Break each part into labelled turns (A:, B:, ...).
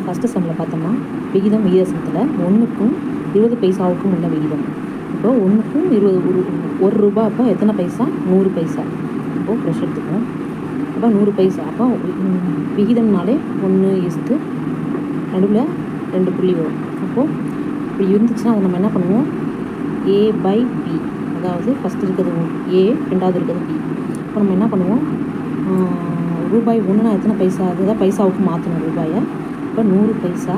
A: First சம்மில் பார்த்தோம்னா விகிதம் விகிதத்தில் 1க்கும் 20 பைசாவுக்கும் உள்ள விகிதம். இப்போ 1க்கும் 20 ஒரு ரூபா அப்போ எத்தனை பைசா? 100 பைசா. இப்போது ப்ரெஷ் எடுத்துப்போம். அப்போ 100 பைசா. அப்போ விகிதம்னாலே 1 நடுவில் 2 புள்ளி வரும். அப்போது இப்படி இருந்துச்சுன்னா அதை நம்ம என்ன பண்ணுவோம்? A/B, அதாவது ஃபஸ்ட்டு இருக்கிறது A, ரெண்டாவது இருக்கிறது B. இப்போ நம்ம என்ன பண்ணுவோம்? ரூபாய் 1னா எத்தனை பைசா? அதுதான் பைசாவுக்கு மாற்றணும் ரூபாயை. இப்போ 100 பைசா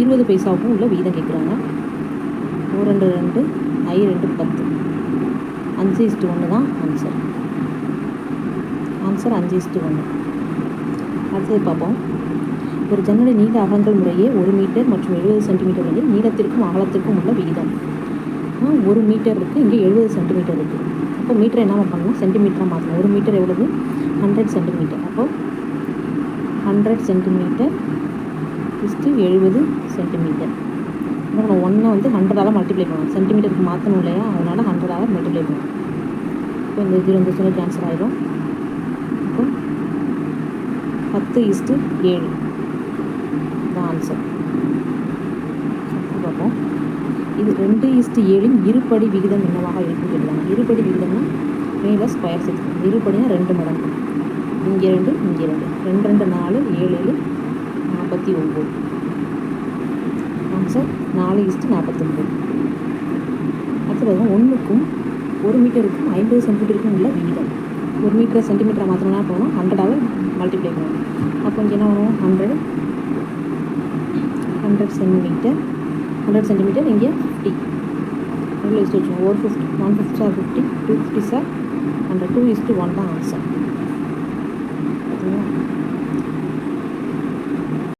A: 20 பைசாவுக்கும் உள்ள விகிதம் கேட்குறாங்க. 2 2 I 2 10. 5:1 தான் ஆன்சர். 5:1. அடுத்தது பார்ப்போம். ஒரு ஜன்னலை நீள அகலங்கள் முறையே 1 மீட்டர் மற்றும் 70 சென்டிமீட்டர் எனில் நீளத்திற்கும் அகலத்திற்கும் உள்ள விகிதம். 1 மீட்டர் இருக்குது, இங்கே 70 சென்டிமீட்டர் இருக்குது. அப்போ மீட்டரை என்ன பண்ணணும்? சென்டிமீட்டராக மாற்றணும். 1 மீட்டர் எவ்வளவு? 100 சென்டிமீட்டர். அப்போது 100 சென்டிமீட்டர் = 70 சென்டிமீட்டர். இப்போ நம்ம 1 வந்து 100ஆல் மல்டிப்ளை பண்ணணும். சென்டிமீட்டருக்கு மாற்றணும் இல்லையா? அதனால் 100ஆல் மல்டிப்ளை பண்ணணும். இப்போ இந்த 0 கேன்சல் ஆகிடும். இப்போ 10:7 தான் ஆன்சர். பார்ப்போம். இது 2:7 இருபடி விகிதம் என்னவாக இருக்குன்னு சொல்லுவாங்க. இருபடி விகிதம்னா மேலே ஸ்கொயர் சேர்த்துக்கணும். இருபடினா 2 மடங்கு. இங்கே 2, இங்கே 2. 2 2 4, 7 7 49. ஆன்சர் 4:49. அடுத்தது 1க்கும் 1 மீட்டருக்கும் 50 சென்டிமீட்டருக்கும் உள்ள விகிதம். 1 மீட்டரை சென்டிமீட்டரை மாற்றணும்னா போகணும் 100ஆல் மல்டிப்ளை பண்ணணும். அப்போ இங்கே என்ன வரும்? 100 சென்டிமீட்டர். 100 சென்டிமீட்டர் இங்கே 50. எவ்வளோ யூஸ் வச்சுக்கோங்க? 150 are 50, 250 are 100. 2:1 தான் ஆன்சர்.